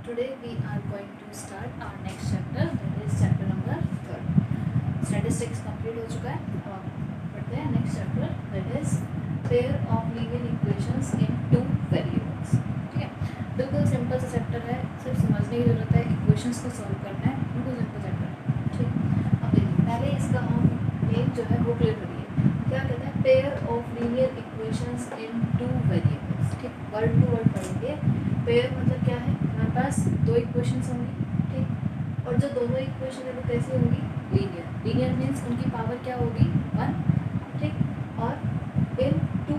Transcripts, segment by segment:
Today we are going to start our next chapter, that is chapter number 3. Statistics complete हो चुका है. अब पढ़ते हैं next chapter, that is pair of linear equations in two variables. ठीक है, बिल्कुल सिंपल सा चैप्टर है, सिर्फ समझने की जरूरत है. इक्वेशंस को सॉल्व करना है, बिल्कुल सिंपल चैप्टर है. ठीक, अब देखिए पहले इसका हम नेम जो है वो क्लियर करिए. क्या कहते हैं? Pair of linear equations in two variables. ठीक, वर्ड टू वर्ड पढ़ेंगे. पेयर मतलब क्या है? हमारे पास दो इक्वेशंस होंगी. ठीक, और जो दोनों इक्वेशन है वो कैसी होंगी? लीनियर. लीनियर मीन्स उनकी पावर क्या होगी? 1. ठीक, और इन टू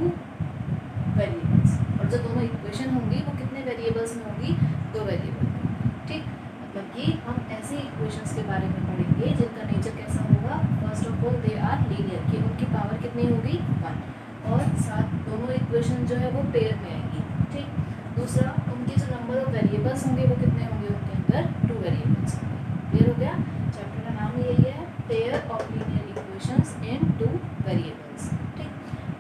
वेरिएबल्स. और जो दोनों इक्वेशन होंगी वो कितने वेरिएबल्स में होंगी? 2 वेरिएबल में. ठीक, मतलब कि हम ऐसे इक्वेशंस के बारे में पढ़ेंगे जिनका नेचर कैसा होगा. First of all they are linear, कि उनकी पावर कितनी होगी? 1. और साथ दोनों इक्वेशन जो है वो पेयर में आएंगी. ठीक, दूसरा उनके जो नंबर ऑफ वेरिएबल्स होंगे वो कितने होंगे? उनके अंदर 2 वेरिएबल्स होंगे. क्लियर हो गया? चैप्टर का नाम यही है, pair of linear equations in 2 variables. ठीक,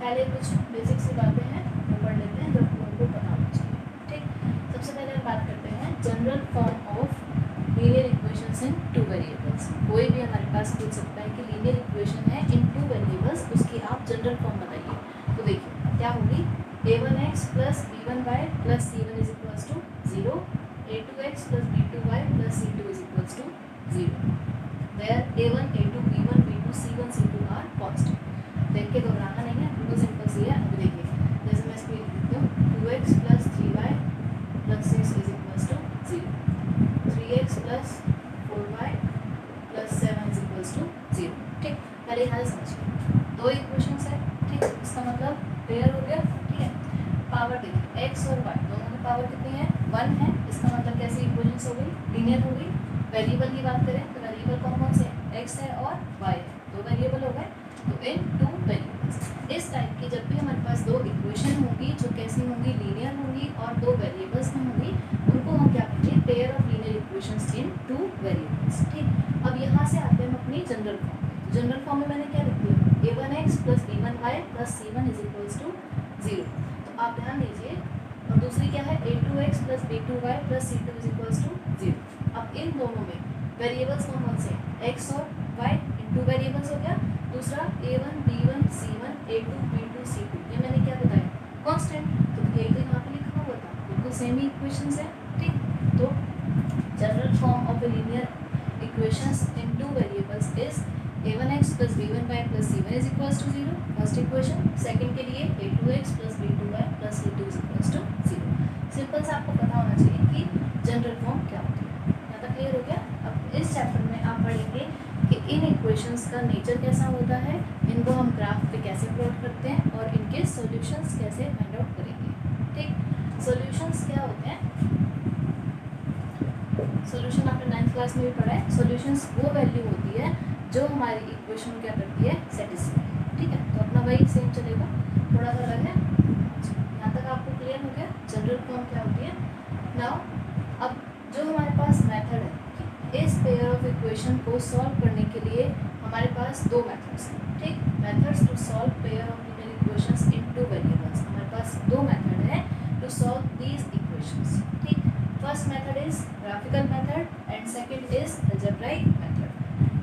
पहले कुछ बेसिक सी बातें हैं वो पढ़ लेते हैं जो आपको पता होना चाहिए. ठीक, सबसे पहले हम बात करते हैं general form of linear equations in 2 variables. कोई भी हमारे पास पूछ सकता है कि लीनियर इक्वेशन है इन 2 वेरिएबल्स, उसकी आप जनरल फॉर्म बताइए. तो देखिए क्या होगी? a1x plus b1y plus c1 is equals to 0. a2x plus b2y plus c2 is equals to 0. Where a1, a2, b1, b2, c1, c2 are constant. देख के घबराना नहीं है, बिल्कुल सिंपल सी है. अभी देखिए जैसे मैं इसको लिख देती हूँ 2x plus 3y plus 6 is equals to 0. 3x plus 4y plus 7 is equals to 0. ठीक, पहले यहाँ से समझिए दो इक्वेशंस है. ठीक, इसका मतलब पेयर हो गया. ठीक है, पावर देखिए x और y दोनों की पावर कितनी है? 1 है. इसका मतलब कैसी इक्वेशंस हो गई? लीनियर हो गई. वेरिएबल की बात करें तो वेरिएबल कौन कौन से हैं? x है और y है. 2 वेरिएबल हो गए. तो इन 2 वेरिएबल्स इस टाइप की जब भी हमारे पास दो इक्वेशन होंगी जो कैसी होंगी? लीनियर होंगी और 2 वेरिएबल्स में होंगी, उनको हम क्या कहेंगे? Pair of linear equations in 2 variables. ठीक, अब यहाँ से आते हैं हम अपनी जनरल फॉर्म. जनरल फॉर्म में मैंने क्या लिख दिया? a1x plus b1y plus c1 is equals to 0. तो आप ध्यान दीजिए. और दूसरी क्या है? a2x plus b2y plus c2 is equals to 0. अब इन दोनों में वेरिएबल्स कौन कौन से हैं? x और y इन 2 वेरिएबल्स हो गया. दूसरा a1 b1 c1 a2 b2 c2, ये मैंने क्या बताया? कांस्टेंट. तो ये तो यहाँ पे लिखा हुआ था, बिल्कुल सेम ही इक्वेशंस है. ठीक, तो general form of a linear equations in 2 variables is a1x plus b1y plus c1 is equals to 0. First equation. Second के लिए a2x plus b2y plus c2 is equals to 0. Simple सा आपको पता होना चाहिए कि जनरल फॉर्म क्या होती है. यहाँ तक क्लियर हो गया? अब इस चैप्टर में आप पढ़ेंगे कि इन इक्वेशंस का नेचर कैसा होता है, इनको हम ग्राफ पे कैसे प्लॉट करते हैं और इनके सॉल्यूशंस कैसे फाइंड आउट करेंगे. ठीक, सॉल्यूशंस क्या होते हैं? सॉल्यूशन आपने 9th क्लास में भी पढ़ा है. सॉल्यूशंस वो वैल्यू होती है जो हमारी इक्वेशन क्या करती है? सेटिस्फाई. ठीक है, तो अपना वही सेम चलेगा, थोड़ा सा अलग है. यहाँ तक आपको क्लियर हो गया जनरल फॉर्म क्या होती है. नाउ अब जो हमारे पास मेथड है इस पेयर ऑफ इक्वेशन को सॉल्व करने के लिए हमारे पास 2 मेथड्स हैं. ठीक, methods to solve pair of linear equations in 2 variables. हमारे पास 2 मेथड है टू सॉल्व दीज इक्वेशंस. ठीक, first method is graphical method and second is algebraic method.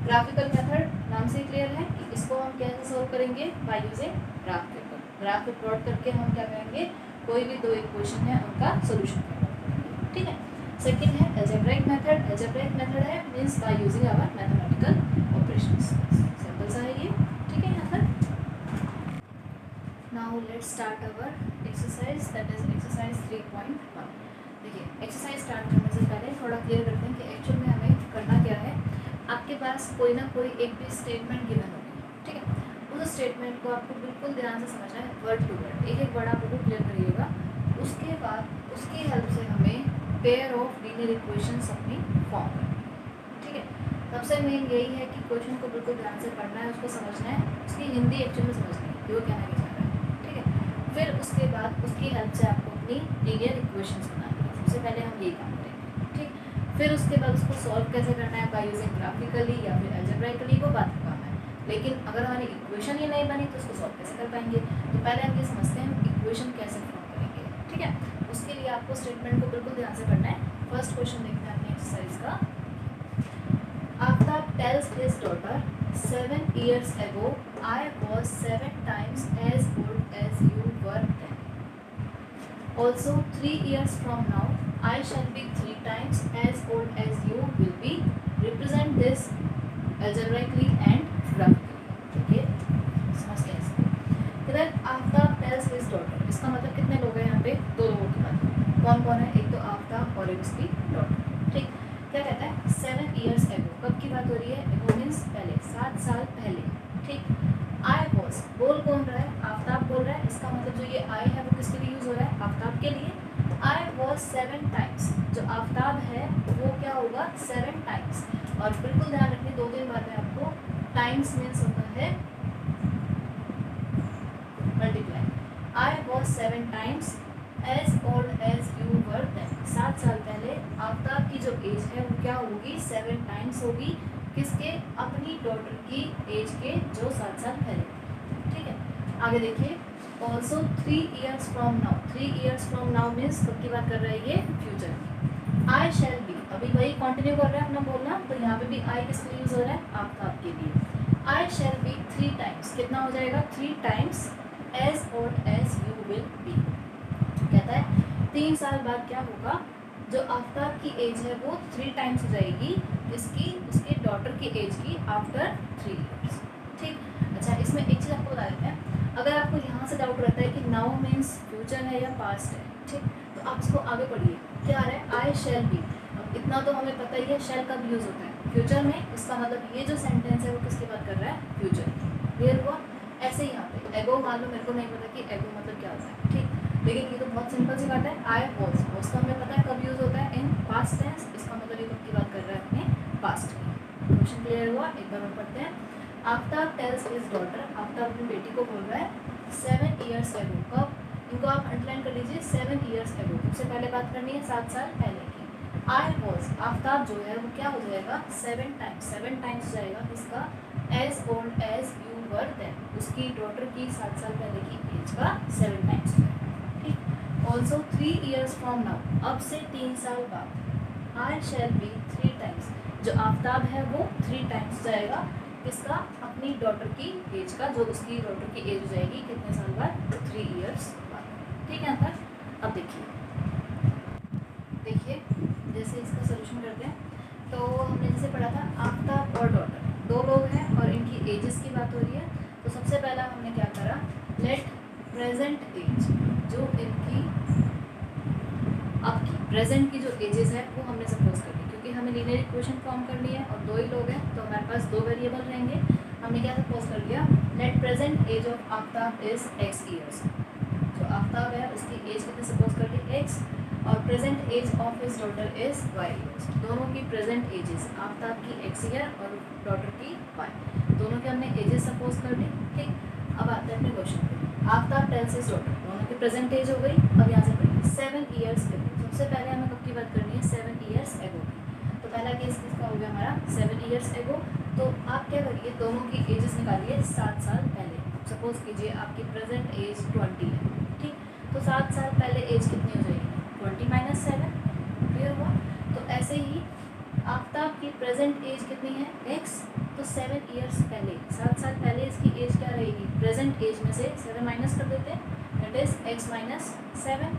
Graphical method नाम से क्लियर है कि इसको हम कैसे सॉल्व करेंगे? By using graph paper. Graph पे प्लॉट करके हम क्या करेंगे? कोई भी 2 इक्वेशन है उनका सॉल्यूशन करेंगे. ठीक है, सेकंड है अलजेब्राइक मेथड. अलजेब्राइक मेथड है means by using our mathematical operations. Simple सा है ये. ठीक है, यहाँ तक. Now let's start our exercise, that is exercise 3.1. देखिए एक्सरसाइज स्टार्ट करने से पहले थोड़ा क्लियर करते हैं कि एक्चुअल में हमें करना क्या है. आपके पास कोई ना कोई एक भी स्टेटमेंट गिवन होगी. ठीक है, उस स्टेटमेंट को आपको बिल्कुल ध्यान से समझना है, वर्ड टू वर्ड. एक एक वर्ड आप बिल्कुल क्लियर करिएगा. उसके बाद उसकी हेल्प से हमें पेयर ऑफ लीनियर इक्वेशंस अपनी फॉर्म करनी है. ठीक है, सबसे मेन यही है कि क्वेश्चन को बिल्कुल ध्यान से पढ़ना है, उसको समझना है, उसकी हिंदी एक्चुअल में समझनी है कि वो कहना क्या चाह रहा है. ठीक है, फिर उसके बाद उसकी हेल्प से आपको अपनी लीनियर इक्वेशंस बनानी है. सबसे पहले हम यही काम करेंगे. ठीक, फिर उसके बाद उसको सॉल्व कैसे करना है बाय यूजिंग ग्राफिकली या फिर अलजेब्राइकली, वो बात का काम है. लेकिन अगर हमारी इक्वेशन ही नहीं बनी तो उसको सॉल्व कैसे कर पाएंगे? तो पहले हम ये समझते हैं हम इक्वेशन कैसे फॉर्म करेंगे. ठीक है, उसके लिए आपको स्टेटमेंट को बिल्कुल ध्यान से पढ़ना है. फर्स्ट क्वेश्चन देखते हैं अपने एक्सरसाइज का. Aftab tells his daughter, 7 years ago, I was 7 times as old as you were then. Also, 3 years from now, I shall be 3 times as old as you will be. Represent this algebraically and graphically. Okay? समझते हैं इसको. इधर Aftab tells his daughter. इसका मतलब कितने लोग हैं यहाँ पे? 2 लोगों की बात. कौन कौन है? एक तो आफ्ताब और एक उसकी डॉटर. ठीक. क्या कहता है? 7 years ago. कब की बात हो रही है? ago means पहले, 7 साल पहले. ठीक. I was, बोल कौन रहा है? आफ्ताब बोल रहा है. इसका मतलब जो ये I है वो किसके लिए यूज हो रहा है? आफ्ताब के लिए. I was 7 times. जो आफ्ताब है वो क्या होगा? 7 times. और बिल्कुल ध्यान रखिए 2-3 बातें आपको. टाइम्स मीन्स होता है multiply. I was 7 times as old as you were then. 7 साल पहले आफ्ताब की जो एज है वो क्या होगी? 7 टाइम्स होगी. किसके? अपनी डॉटर की एज के जो 7 साल पहले. ठीक है. आगे देखिए. Also 3 years from now. 3 years from now means कब की बात कर रहा है ये? फ्यूचर की. I shall be, अभी वही कंटिन्यू कर रहा है अपना बोलना. तो यहाँ पे भी I किस लिए यूज हो रहा है? आफ्ताब के लिए. I shall be 3 times. कितना हो जाएगा? 3 times as old as you will be. कहता है 3 साल बाद क्या होगा? जो आफ्ताब की एज है वो 3 टाइम्स हो जाएगी. इसकी उसके डॉटर की एज की आफ्टर 3 years. ठीक. अच्छा, इसमें एक चीज़ आपको बता देते हैं. अगर आपको यहाँ से डाउट रहता है कि नाउ मीन्स फ्यूचर है या पास्ट है, ठीक, तो आप इसको आगे पढ़िए. क्या आ रहा है? आई शैल बी. अब इतना तो हमें पता ही है शैल कब यूज़ होता है? फ्यूचर में. इसका मतलब ये जो सेंटेंस है वो किसकी बात कर रहा है? फ्यूचर. क्लियर हुआ? ऐसे ही यहाँ पे एगो मान लो, मेरे को नहीं पता कि एगो मतलब क्या होता है. ठीक. लेकिन ये तो बहुत सिंपल सी बात है. आई वॉज, वॉज का हमें पता है कब यूज़ होता है? In past tense. इसका मतलब ये कब की बात कर रहा है? अपने पास्ट की. क्वेश्चन क्लियर हुआ? एक बार और पढ़ते हैं. Aftab tales his daughter. Aftab अपनी बेटी को बोल रहा है 7 years ago. कब? इनको आप अंडरलाइन कर लीजिए. 7 years ago. सबसे पहले बात करनी है 7 साल पहले की. आई वॉज, आफ्ताब जो है वो क्या हो जाएगा? 7 टाइम्स. 7 टाइम्स जाएगा किसका? As old as you were then. उसकी डॉटर की 7 साल पहले की एज का 7 times. Also 3 years from now. अब से 3 साल बाद. I shall be 3 times. जो आफ्ताब है वो 3 टाइम्स जाएगा. किसका? अपनी डॉटर की एज का. जो उसकी डॉटर की एज हो जाएगी कितने साल बाद? 3 years बाद. ठीक है. यहाँ पर अब देखिए जैसे इसका सोल्यूशन करते हैं. तो हमने जैसे पढ़ा था आफ्ताब और डॉटर 2 लोग हैं और इनकी एजेस की बात हो रही है. तो सबसे पहला हमने क्या करा? लेट प्रेजेंट एज, जो इनकी अब की प्रेजेंट की जो एजेस है वो हमने सपोज कर ली. क्योंकि हमें लीनियर इक्वेशन फॉर्म करनी है और 2 ही लोग हैं तो हमारे पास 2 वेरिएबल रहेंगे. हमने क्या सपोज कर लिया? Let present age of Aftab is x years. जो आफ्ताब है उसकी एज कितने सपोज कर ली? x. और present age of his daughter is y years. दोनों की प्रेजेंट एजेस, आफ्ताब की x ईयर और डॉटर की y, दोनों के हमने एजेस सपोज कर ली. ठीक. अब आते हैं अपने क्वेश्चन पे. आफ्ताब टेल्स हिज डॉटर, दोनों की प्रेजेंट एज हो गई. अब यहाँ से पढ़िए 7 years ago. सबसे पहले हमें कब की बात करनी है? 7 years ago की. तो पहला केस किसका हो गया हमारा? 7 years ago. तो आप क्या करिए? दोनों की एजेस निकालिए 7 साल पहले. सपोज कीजिए आपकी प्रेजेंट एज 20 है. ठीक. तो 7 साल पहले एज कितनी हो जाएगी? 20 - 7. क्लियर हुआ? तो ऐसे ही आफ्ताब की प्रेजेंट एज कितनी है? x. तो 7 years पहले, 7 साल पहले इसकी एज क्या रहेगी? प्रेजेंट एज में से 7 माइनस कर देते हैं. That is x - 7.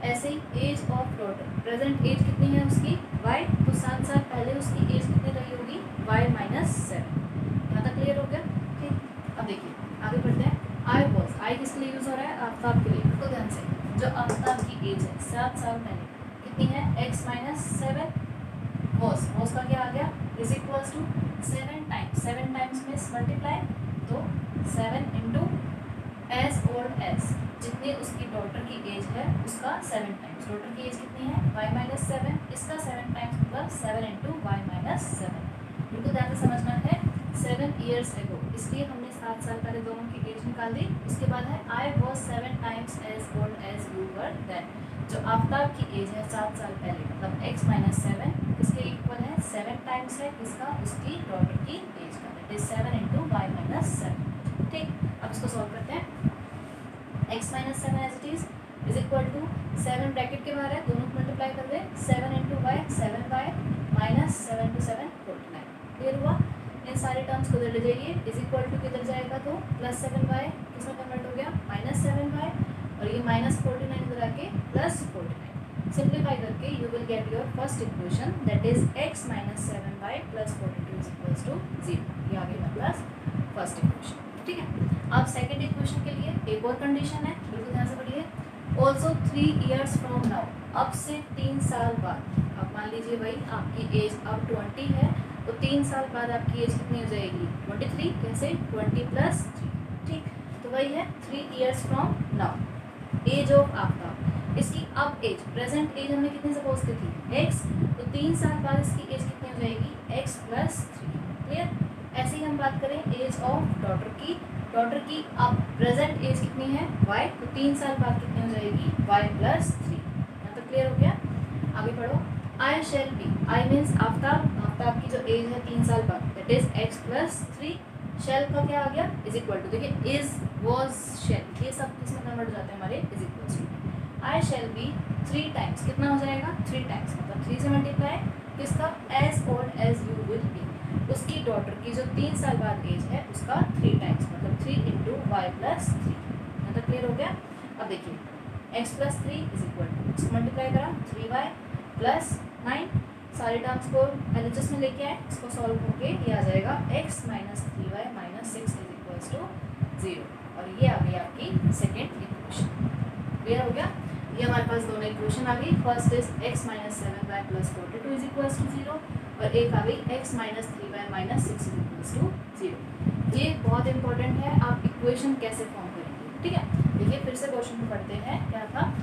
ऐसे ही age of daughter, present age कितनी है उसकी? y. तो 7 साल पहले उसकी एज कितनी रही होगी? y - 7. यहाँ तक क्लियर हो गया? ठीक. अब देखिए आगे बढ़ते हैं. आई वॉज, आई किसके लिए यूज़ हो रहा है? आफ्ताब के लिए. तो ध्यान से, जो आफ्ताब की एज है 7 साल पहले कितनी है? x - 7. वॉज का क्या आ गया? Is equals to 7 times. 7 times means multiply. तो 7 इंटू एज ओल्ड एज, जितनी उसकी डॉटर की एज है उसका 7 टाइम्स. डॉटर की एज कितनी है? y - 7. इसका 7 टाइम्स मतलब 7 इंटू y - 7. बिल्कुल ध्यान से समझना है. 7 years ago, इसलिए हमने 7 साल पहले दोनों की एज निकाल दी. इसके बाद है I was 7 times as old as you were then. जो आफ्ताब की एज है 7 साल पहले मतलब x - 7 किसके इक्वल है? 7 टाइम्स है किसका? उसकी डॉटर की एज का. That is 7 into y - 7. ठीक. अब इसको सॉल्व करते हैं. x - 7 as it is equal to 7 bracket के बाहर है, दोनों को मल्टीप्लाई कर दें 7 into y 7y minus 7 to 7 49। Clear हुआ? इन सारे टर्म्स को इधर ले जाइए, इज इक्वल टू किधर जाएगा तो प्लस 7y किसमें कन्वर्ट हो गया माइनस 7y, और ये माइनस 49 इधर आके प्लस 49। सिंप्लीफाई करके you will get your first equation that is x minus 7y plus 42 is equals to 0। ये आ गई हमारे पास फर्स्ट इक्वेशन। ठीक है, अब सेकंड इक्वेशन के लिए एक और कंडीशन है, बिल्कुल ध्यान से पढ़िए। ऑल्सो 3 years फ्रॉम नाउ, अब से 3 साल बाद। अब मान लीजिए भाई आपकी एज अब 20 है, तो 3 साल बाद आपकी एज कितनी हो जाएगी 23। कैसे 20 प्लस 3। ठीक, तो वही है 3 years from now age of Aftab. इसकी अब एज प्रेजेंट एज हमने कितनी सपोज की थी x, तो 3 साल बाद इसकी एज कितनी हो जाएगी x प्लस 3। क्लियर? ऐसे ही हम बात करें एज ऑफ डॉटर की अब प्रेजेंट एज कितनी है y, तो 3 साल बाद कितनी हो जाएगी y प्लस 3। यहाँ तक क्लियर हो गया? आगे पढ़ो। I shall be, I means Aftab की जो एज है 3 साल बाद that is x plus 3। Shall का क्या आ गया इज इक्वल टू, देखिए इज वॉज शेल ये सब किसमें कन्वर्ट हो जाते हैं हमारे is equal to. I shall be 3 times, कितना हो जाएगा 3 टाइम्स, मतलब 3 से मल्टीप्लाई किसका as old as you will be, उसकी डॉटर की जो 3 साल बाद एज है उसका 3 टाइम्स, मतलब 3 इंटू वाई प्लस 3। यहाँ तक क्लियर हो गया? अब देखिए x plus 3 is equal to, इसको मल्टीप्लाई करा 3y प्लस 9, सारे टर्म्स को एलएचएस में लेके आए, इसको सॉल्व होके ये आ जाएगा x minus 3y minus 6 is equals to 0, और ये आ गई आपकी सेकेंड इक्वेशन। क्लियर हो गया? ये हमारे पास दोनों इक्वेशन आ गई। First is x minus 7y plus 42 is equals to 0, और एक आ गई x minus 3y minus 6 is equals to 0। ये बहुत इंपॉर्टेंट है, आप इक्वेशन कैसे फॉर्म करेंगे। ठीक है, देखिए फिर से क्वेश्चन को पढ़ते हैं। क्या था?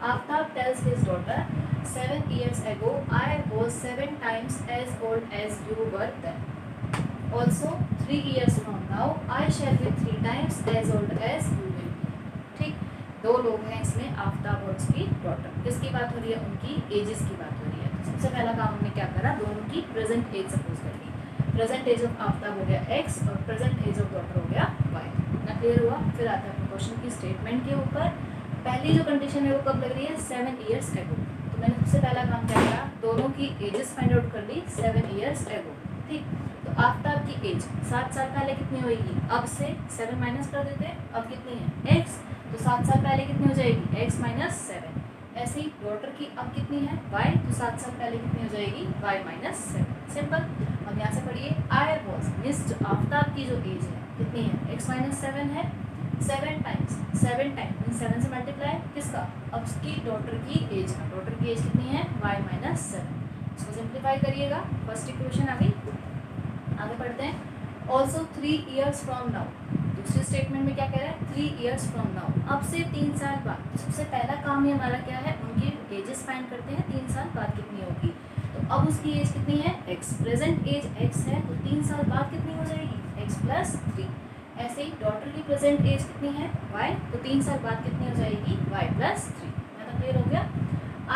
Aftab tales his daughter 7 years ago I was 7 times as old as you were then. Also 3 years from now I shall be 3 times as old as you will be. ठीक, दो लोग हैं इसमें, आफ्ताब और उसकी डॉटर। किसकी बात हो रही है? उनकी एजेस की बात हो रही है। सबसे पहला काम हमने क्या करा, दोनों की प्रेजेंट एज सपोज कर ली। प्रेजेंट एज ऑफ आफ्ताब हो गया x और प्रेजेंट एज ऑफ डॉटर हो गया y। ना क्लियर हुआ? फिर आता है अपने क्वेश्चन की स्टेटमेंट के ऊपर। पहली जो कंडीशन है वो कब लग रही है 7 years ago, तो मैंने सबसे पहला काम क्या करा, दोनों की एजेस फाइंड आउट कर ली 7 years ago। ठीक, तो आफ्ताब की एज 7 साल पहले कितनी होगी, अब से 7 माइनस कर देते हैं, अब कितनी है x, तो 7 साल पहले कितनी हो जाएगी x माइनस 7। ऐसे ही डॉटर की अब कितनी है y, तो 7 साल पहले कितनी हो जाएगी y माइनस 7। सिंपल। अब यहाँ से पढ़िए आई वॉज मीन्स जो आफ्ताब की जो एज है कितनी है x माइनस 7 है, 7 टाइम्स 7 मीन्स 7 से मल्टीप्लाई किसका, अब उसकी डॉटर की एज का, डॉटर की एज कितनी है y माइनस 7। इसको सिंप्लीफाई करिएगा, फर्स्ट इक्वेशन आ गई। आगे पढ़ते हैं। ऑल्सो 3 years फ्रॉम नाउ, दूसरी स्टेटमेंट में क्या कह रहा है 3 years फ्रॉम नाउ, अब से 3 साल बाद। तो सबसे पहला काम ही हमारा क्या है, उनकी एजेस फाइंड करते हैं 3 साल बाद कितनी होगी। तो अब उसकी एज कितनी है x, प्रेजेंट एज x है, तो 3 साल बाद कितनी हो जाएगी x प्लस 3। ऐसे ही डॉटर की प्रेजेंट एज कितनी है y, तो 3 साल बाद कितनी हो जाएगी y प्लस 3। मतलब क्लियर हो गया?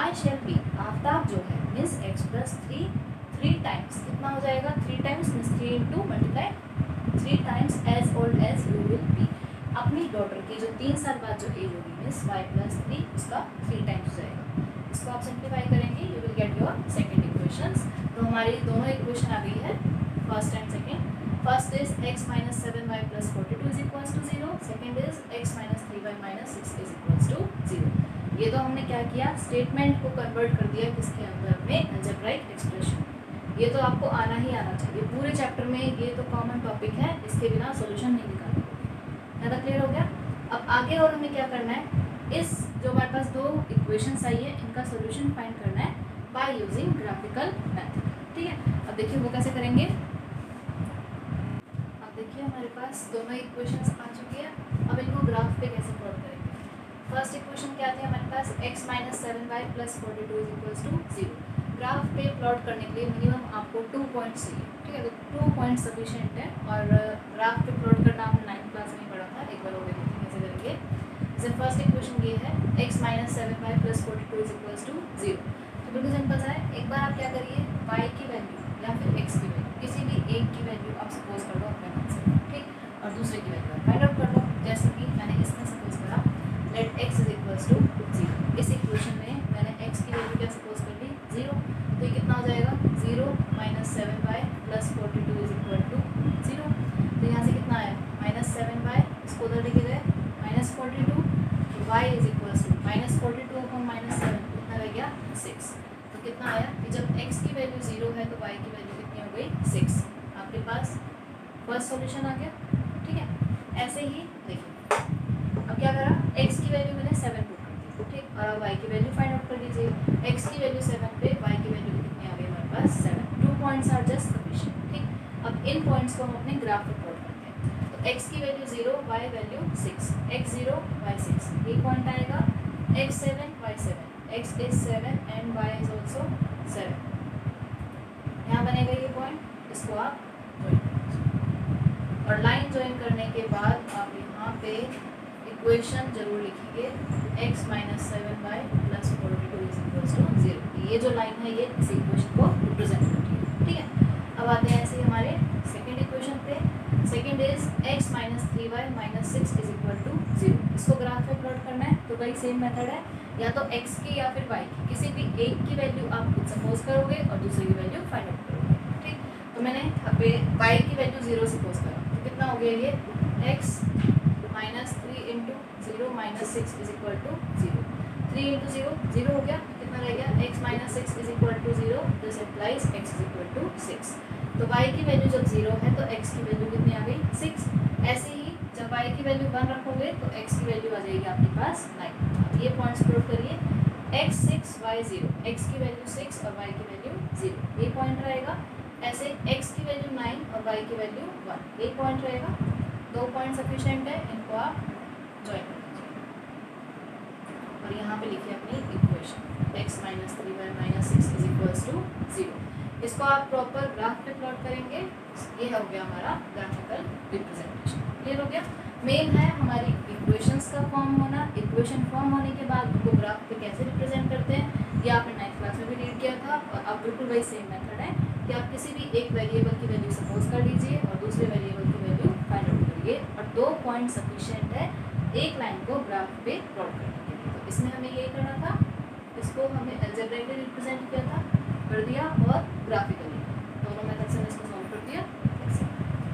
आई शेल बी, आफ्ताब जो है मीन्स x प्लस 3 टाइम्स कितना हो जाएगा 3 times means 3 into multiply 3 times as old as you will be. अपनी डॉटर की जो 3 साल बाद जो एज होगी मीन्स y प्लस 3, उसका 3 टाइम्स हो जाएगा। इसको आप सिंप्लीफाई करेंगे, you will get your second equations. तो हमारी दोनों इक्वेशन आ गई है, first and second. First is x minus 7y plus 42 is equals to 0, second is x minus 3y minus 6 is equals to 0। ये तो हमने क्या किया, स्टेटमेंट को कन्वर्ट कर दिया किसके अंदर में, अलजेब्राइक एक्सप्रेशन। ये तो आपको आना ही आना चाहिए, पूरे चैप्टर में ये तो कॉमन टॉपिक है, इसके बिना सोल्यूशन नहीं निकाल पाओगे। ज़्यादा क्लियर हो गया? अब आगे और हमें क्या करना है, इस जो हमारे पास दो इक्वेशंस आई है इनका सोल्यूशन फाइंड करना है बाय यूजिंग ग्राफिकल मेथड। ठीक है, अब देखिए वो कैसे करेंगे। देखिए हमारे पास दोनों इक्वेशंस आ चुकी है, अब इनको ग्राफ पे कैसे प्लॉट करेंगे। फर्स्ट इक्वेशन क्या थी हमारे पास, x minus 7y plus 42 is equals to 0। Graph पे प्लॉट करने के लिए मिनिमम आपको 2 पॉइंट्स चाहिए। ठीक है, तो 2 पॉइंट सफिशिएंट है, और ग्राफ पे प्लॉट करना हमने 9th क्लास में पढ़ा था, एक बार और देखते हैं कैसे करेंगे। जैसे फर्स्ट इक्वेशन ये है x minus 7y plus 42 is equals to 0। तो बिल्कुल सिंपल है, एक बार आप क्या करिए, y की वैल्यू या फिर x की वैल्यू, किसी भी एक की वैल्यू आप सपोज कर लो अपने मन से, ठीक, और दूसरे की वैल्यू फाइंड आउट कर लो। जैसे कि मैंने इसमें सपोज करा let x is equals to 0। इस इक्वेशन में मैंने x की वैल्यू क्या सपोज इसको उधर लेके गए -42, y is equal to -42 upon -7 कितना रह गया 6। तो कितना आया कि जब x की वैल्यू 0 है तो y की वैल्यू कितनी हो गई 6। आपके पास फर्स्ट सॉल्यूशन आ गया। ठीक है, ऐसे ही देखिए अब क्या करा, x की वैल्यू मैंने 7 पुट कर दी, ठीक, और अब y की वैल्यू फाइंड आउट कर लीजिए। x की वैल्यू 7 पे y की वैल्यू कितनी आ गई हमारे पास 7। 2 पॉइंट्स आर जस्ट सफिशिएंट। ठीक, अब इन पॉइंट्स को हम अपने ग्राफ पे प्लॉट करते हैं। तो x की value 0, y value 6, x 0 y 6, ये पॉइंट आएगा x 7 y 7, x is 7 and y is also 7। यहाँ बनेगा ये पॉइंट, इसको आप ज्वाइन करिए और लाइन ज्वाइन करने के बाद आप यहाँ पे इक्वेशन जरूर लिखिए x - 7y + 42 = 0। ये जो लाइन है ये इस इक्वेशन को रिप्रेजेंट करती है। ठीक है, अब आते हैं ऐसे हमारे सेकंड इक्वेशन पे। Second is x - 3y - 6 = 0। इसको ग्राफ पे प्लॉट करना है तो वही सेम मेथड है, या तो x की या फिर y की किसी भी एक की वैल्यू आप खुद सपोज करोगे और दूसरे की वैल्यू फाइंड आउट करोगे। ठीक, तो मैंने यहाँ पे y की वैल्यू 0 सपोज करा, तो कितना हो गया ये x - 3 × 0 - 6 = 0। 3 × 0 0 हो गया, कितना रह गया x - 6 = 0। This implies x = 6। तो y की वैल्यू जब 0 है तो x की वैल्यू कितनी आ गई 6। ऐसे ही जब y की वैल्यू 1 रखोगे तो x की वैल्यू आ जाएगी आपके पास 9। ये पॉइंट्स प्लॉट करिए, x 6 y 0, x की वैल्यू 6 और y की वैल्यू 0, ये पॉइंट रहेगा। ऐसे x की वैल्यू 9 और y की वैल्यू 1, ये पॉइंट रहेगा। 2 पॉइंट सफिशिएंट है, इनको आप ज्वाइन कर लीजिए और यहाँ पे लिखिए अपनी इक्वेशन x - 3y - 6 = 0। इसको आप प्रॉपर ग्राफ पे प्लॉट करेंगे। ये हो गया हमारा ग्राफिकल रिप्रेजेंटेशन। क्लियर हो गया। मेन है हमारी इक्वेशंस का फॉर्म होना। इक्वेशन फॉर्म होने के बाद उनको ग्राफ पे कैसे रिप्रेजेंट करते हैं ये आपने 9th क्लास में भी रीड किया था, और अब बिल्कुल वही सेम मेथड है कि आप किसी भी एक वेरिएबल की वैल्यू सपोज कर लीजिए और दूसरे वेरिएबल की वैल्यू फाइंड आउट करिए, और 2 पॉइंट सफिशिएंट है एक लाइन को ग्राफ पे प्लॉट करने के लिए। तो इसमें हमें यही करना था, इसको हमने अलजेब्राइकली रिप्रेजेंट किया था, कर दिया, और ग्राफिकली दोनों मेथड से इसको सॉल्व कर दिया।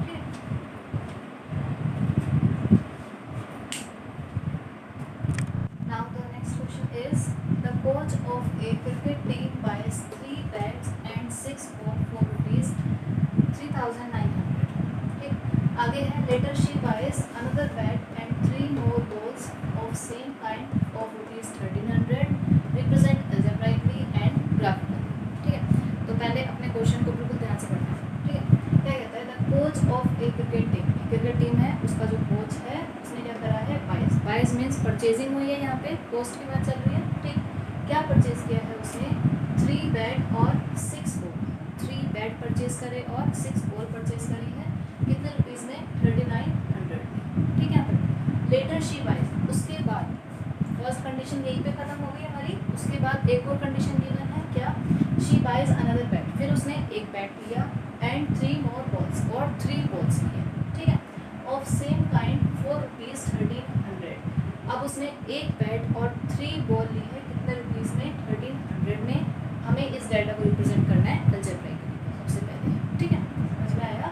ठीक है, now the next question is the coach of a cricket team buys 3 bats and 6 balls for rupees 3900। ठीक, आगे है later she buys another bat and 3 more balls of same kind of rupees 1300। Represent algebraically and graphically. ठीक है, तो पहले अपने question को बिल्कुल ध्यान से पढ़ना है। ठीक है, क्या कहता है, the coach of a cricket team, cricket team है उसका जो कोच है उसने क्या करा है बाइज। बाइज मीन्स परचेजिंग हुई है, यहाँ पे कॉस्ट की बात चल रही है। ठीक, क्या परचेज किया है उसने 3 बैट और 6 बॉल। 3 बैट परचेज करे और 6 बॉल परचेज करी है, कितने रुपीज़ में 3900 में। ठीक है, लेटर शी बाइज, उसके बाद फर्स्ट कंडीशन यहीं पे खत्म हो गई हमारी। उसके बाद एक और कंडीशन गिवन है, क्या, शी बाइज अनदर बैट, फिर उसने एक बैट लिया एंड 3 more balls, और 3 balls लिए। ठीक है, of same kind for rupees 1300। अब उसने एक बैट और 3 बॉल ली है, कितने रुपीज़ में 1300 में। हमें इस डाटा को रिप्रेजेंट करना है अलजेब्राइकली सबसे पहले। ठीक है, समझ में आया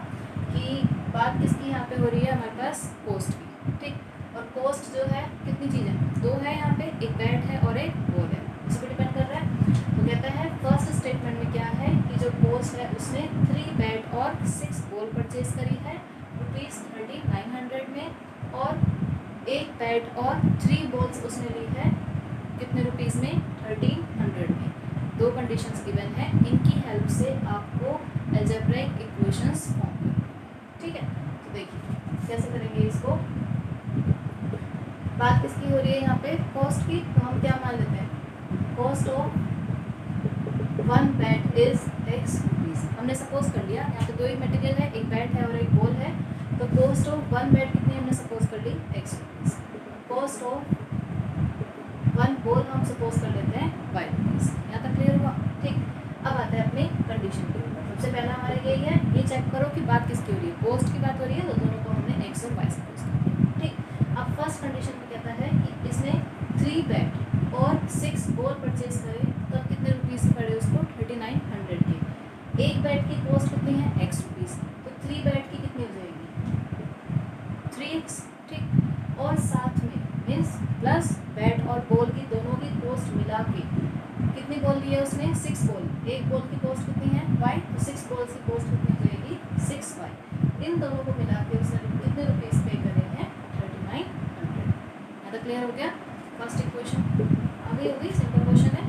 कि बात किसकी यहाँ पे हो रही है, हमारे पास कॉस्ट की। ठीक, और कॉस्ट जो है कितनी चीज़ें 2 है यहाँ पे, एक बैट है और एक बॉल है, इस पर डिपेंड कर रहा है। तो कहता है फर्स्ट स्टेटमेंट में क्या है कि जो कोच है उसने 3 बैट और 6 बॉल परचेज करी है रुपीज़ 3900 में, और एक बैट और 3 बॉल्स उसने ली है कितने रुपीज़ में 1300 में। 2 कंडीशंस गिवन है, इनकी हेल्प से आपको अलजेब्राइक इक्वेशंस फॉर्म करनी। ठीक है, तो देखिए कैसे करेंगे इसको। बात किसकी हो रही है यहाँ पे, कॉस्ट की। तो हम क्या मान लेते हैं, cost of 1 bat is x rupees. हमने सपोज कर लिया यहाँ पे 2 ही मटेरियल है, एक बैट है और एक बॉल है, तो कॉस्ट ऑफ 1 बैट कितनी हमने सपोज कर ली x rupees. Cost of 1 ball हम सपोज कर लेते हैं y रुपीज़। यहाँ तक क्लियर हुआ। ठीक, अब आता है अपनी कंडीशन के ऊपर। सबसे पहला हमारा यही है, ये चेक करो कि बात किसकी हो रही है, कॉस्ट की बात हो रही है, तो दोनों को हमने x और y सपोज कर लिया। ठीक, अब फर्स्ट कंडीशन में कहता है कि इसने 3 बैट और 6 बॉल परचेज करे, तो कितने रुपीज़ से पड़े उसको 3900 के। एक बैट की कॉस्ट कितनी है x रुपीज़, तो 3 बैट की कितनी हो जाएगी 3x। ठीक, एक बॉल की कॉस्ट कितनी है y, तो 6 बॉल्स की कॉस्ट कितनी हो जाएगी 6y। इन दोनों को मिला के उसने कितने रुपीस पे करे हैं 3900। यहाँ तक क्लियर हो गया। फर्स्ट इक्वेशन आ गई होगी, सिंपल क्वेश्चन है।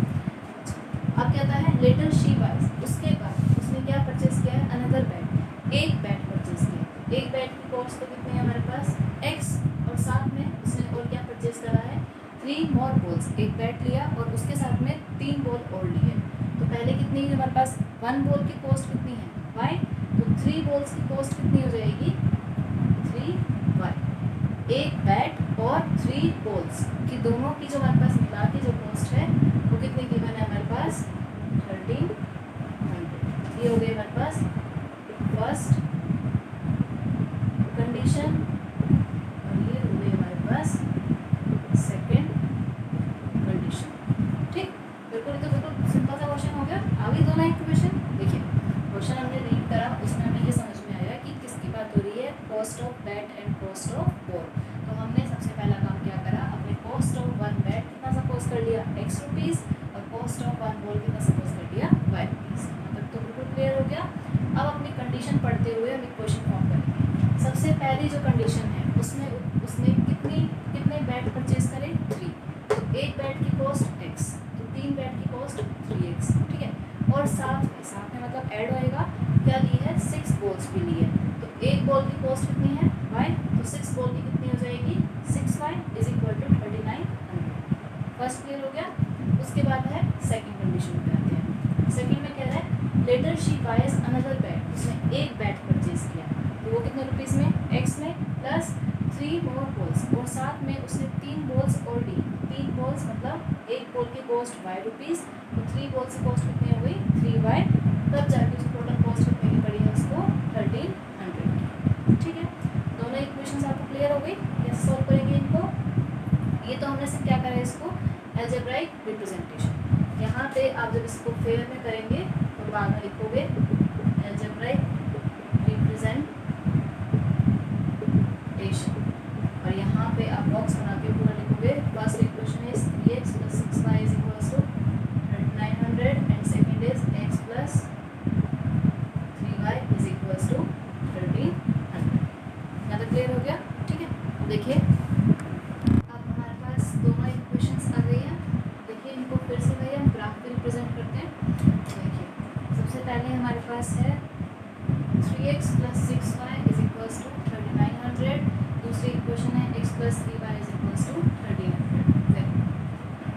अब कहता है लेटर शी बाइज, उसके बाद उसने क्या परचेज किया है अनदर बैट, एक बैट परचेज किया। एक बैट की कॉस्ट तो कितनी है हमारे पास x, और साथ में उसने और क्या परचेज करा है 3 मोर बॉल्स। एक बैट लिया और उसके साथ में 3 बॉल और लिए। तो पहले कितनी है हमारे पास 1 बॉल की कॉस्ट कितनी है y, तो 3 बॉल्स की कॉस्ट कितनी हो जाएगी 3y। एक बैट और 3 बॉल्स की दोनों की जो हमारे पास मिला की जो कॉस्ट है वो कितनी गिवन है हमारे पास 1300। ये हो गई हमारे पास फर्स्ट कंडीशन, और ये हो गई हमारे पास सेकंड कंडीशन। ठीक, बिल्कुल ये तो बिल्कुल सिंपल सा क्वेश्चन हो गया। आगे दोनों इक्वेशन देखिए, क्वेश्चन हमने रीड करा, उसमें हमें ये समझ में आया कि किसकी बात हो रही है, cost of bat and cost of ball. तो हमने सबसे पहला काम क्या करा, अपने कॉस्ट ऑफ 1 बैट कितना सपोज कर लिया x रुपीज़, और कॉस्ट ऑफ 1 बॉल कितना सपोज कर लिया y रुपीज़। मतलब तो बिल्कुल क्लियर हो गया। अब अपनी कंडीशन पढ़ते हुए हम इक्वेशन फॉर्म करेंगे। सबसे पहली जो कंडीशन है उसमें उसने कितने बैट परचेज करे 3, तो एक बैट की कॉस्ट x, तो 3 बैट की कॉस्ट 3x। ठीक है, और साथ में मतलब ऐड होएगा क्या ली है 6 बॉल्स भी ली है। तो एक बॉल की कॉस्ट कितनी है y, तो 6 बॉल की कितनी हो जाएगी 6y is equal to 3900। First clear हो गया। उसके बाद है सेकंड कंडीशन पे आते हैं। सेकंड में कह रहा है later she buys another bat, उसने एक बैट परचेज किया, तो वो कितने रुपीज़ में x में प्लस 3 मोर बॉल्स, और साथ में उसने 3 बॉल्स और ली। 3 बॉल्स मतलब एक बॉल की कॉस्ट y रुपीज़, तो 3 बॉल्स की कॉस्ट कितनी हो गई 3y, तब जाके उसकी टोटल कॉस्ट कितने की पड़ी है उसको 1300। ठीक है, दोनों इक्वेशंस आपको क्लियर हो गई। कैसे सॉल्व करेंगे इनको, ये तो हमने सिर्फ क्या करा है इसको अलजेब्राइक रिप्रेजेंटेशन। यहाँ पे आप जब इसको फेयर में करेंगे तो बाद में लिखोगे अलजेब्राइक रिप्रेजेंटेशन, और यहाँ पे आप बॉक्स बना के पूरा लिखोगे। First equation is 3x + 6y is equals to 3900 and second is x + 3y is equals to 1300। यहाँ तक क्लियर हो गया। ठीक है, देखिए अब हमारे पास दोनों इक्वेशंस आ गई हैं। देखिए इनको फिर से वही हम ग्राफ पे रिप्रेजेंट करते हैं। देखिए सबसे पहले हमारे पास है 3x + 6y is equals to 3900। दूसरी इक्वेशन है x + 3y is equals to 1300।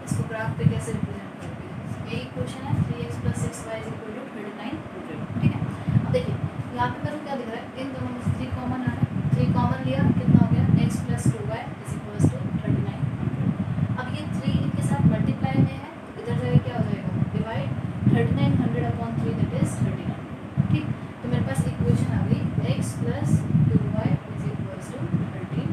इसको ग्राफ पे कैसे रिप्रेजेंट करते हैं, ये इक्वेशन है 3x + 6y is equal to 3900। ठीक है, अब देखिए यहाँ पे मेरे को क्या दिख रहा है, इन दोनों में 3 कॉमन आ रहा है। 3 कॉमन लिया, कितना हो गया x + 2y is equals to 3900। अब ये 3 इनके साथ मल्टीप्लाई में है, तो इधर जाके क्या हो जाएगा डिवाइड 3900/3 दैट इज 1300। ठीक, तो मेरे पास इक्वेशन आ गई x + 2y is equals to 13।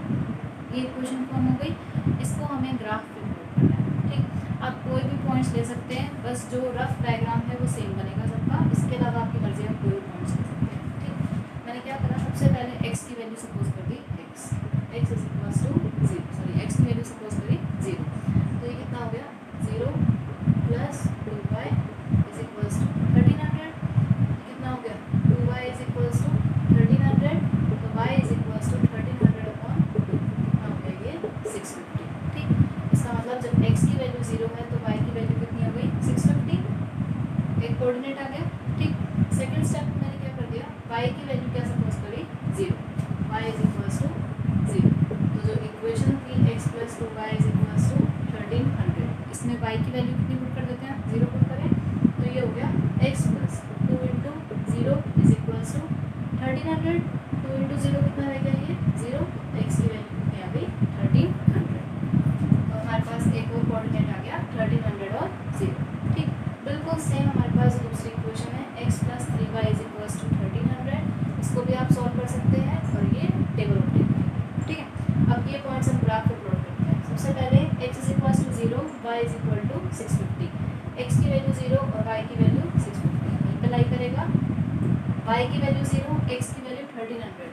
ये इक्वेशन फॉर्म हो गई। इसको हमें ग्राफ पे प्लॉट करना है। ठीक, आप कोई भी पॉइंट्स ले सकते हैं, बस जो रफ डायग्राम है वो सेम बनेगा सबका। इसके अलावा आपकी मर्जी है, कोई भी पॉइंट्स ले सकते हैं। ठीक, मैंने क्या करा, सबसे पहले x की वैल्यू सपोज कर दी x is equals to 0, sorry x की वैल्यू सपोज करी 0, तो ये कितना हो गया 0 + 2y इज इक्वल्स टू 1300। कितना हो गया 2y इज इक्वल्स टू 1300, तो y इज इक्वल्स टू 1300/2, कितना हो गया ये 650। ठीक, इसका मतलब जब x की वैल्यू 0 है तो y की वैल्यू कितनी हो गई 650। एक कोऑर्डिनेट आ गया। ठीक, सेकंड स्टेप मैंने क्या कर दिया, y की वैल्यू क्या सपोज करी 0, y इज इक्वल्स टू 0। तो जो इक्वेशन थी x + 2y is equals to 1300, इसमें y की वैल्यू कितनी पुट कर देते हैं 0 पुट करें, तो ये हो गया x + 2 × 0 इज इक्वल्स टू 1300। 2 × 0 कितना रहेगा ये 0, x की वैल्यू कितनी आ गई 1300। तो हमारे पास एक और कोऑर्डिनेट आ गया 1300 और 0। ठीक, बिल्कुल सेम हमारे पास दूसरी इक्वेशन है x + 3y is equals to 1300। इसको भी आप सॉल्व कर सकते हैं, और ये टेबल ऑफ टेबल। ठीक है, अब ये पॉइंट्स हम ग्राफ पे प्लॉट करते हैं। सबसे पहले x is equals to 0, y is equal to 650। x की वैल्यू 0 और y की वैल्यू 650 मल्टीप्लाई करेगा, y की वैल्यू 0, x की वैल्यू 1300,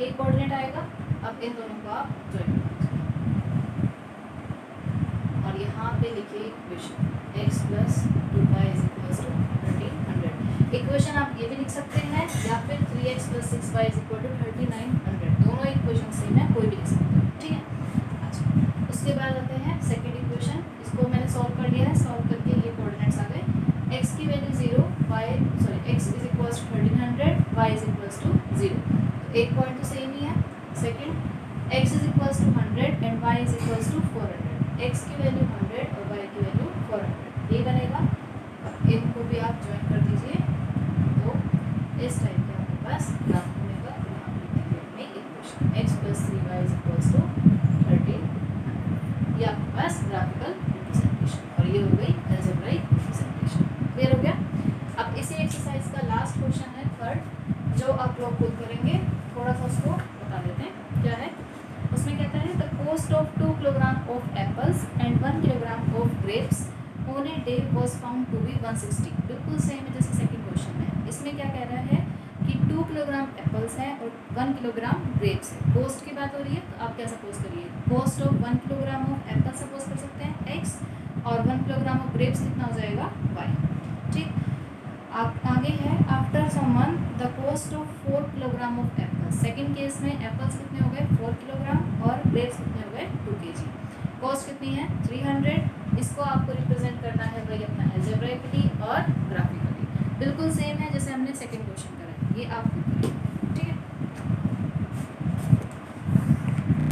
ये कोऑर्डिनेट आएगा। अब इन दोनों को आप ज्वाइन करें और यहाँ पे लिखिए equation x + 2y is equals to 1300। Equation आप ये भी लिख सकते हैं या फिर 3x + 6y = 3900, दोनों इक्वेशन सेम है, कोई भी लिख सकते हैं, ठीक है। अच्छा, उसके बाद आते हैं सेकंड इक्वेशन, इसको मैंने सॉल्व कर लिया है, सॉल्व करके ये कोऑर्डिनेट्स आ गए, x की वैल्यू 0, x = 1300, y = 0, तो एक पॉइंट तो सेम ही है। Second, x = 100 and y = 400, x की वैल्यू 100 और y की वैल्यू 400, ये बनेगा। इनको भी आप ज्वाइन कर दीजिए, तो इस टाइप के आपके पास ग्राफ बनेगा। यहाँ पे लिखेंगे अपनी इक्वेशन x + 3y = 1300, ये आपके पास ग्राफिकल रिप्रेजेंटेशन, और ये हो गई अलजेब्राइक रिप्रेजेंटेशन। क्लियर हो गया। अब इसी एक्सरसाइज का लास्ट क्वेश्चन है थर्ड, जो आप लोग खुद करेंगे, थोड़ा सा उसको बता देते हैं क्या है। उसमें कहता है the cost of 2 kilogram of apples and 1 kilogram of grapes on a day was found to be 160। बिल्कुल सेम है जैसे सेकंड क्वेश्चन में। इसमें क्या कह रहा है कि 2 किलोग्राम एप्पल्स हैं और 1 किलोग्राम ग्रेप्स है। कॉस्ट की बात हो रही है, तो आप क्या सपोज करिए, cost of 1 kilogram of Apple suppose कर सकते हैं x, और 1 किलोग्राम ऑफ ग्रेप्स कितना हो जाएगा y, ठीक। आगे है after someone the cost of 4 kilogram of apples. Second case में एप्पल्स कितने हो गए 4 किलोग्राम और ग्रेप्स कितने हो गए 2 kg। कॉस्ट कितनी है 300। इसको आपको रिप्रेजेंट करना है भाई अपना अलजेब्राइकली और ग्राफिकली। बिल्कुल सेम है जैसे हमने सेकंड क्वेश्चन करा है, ये आप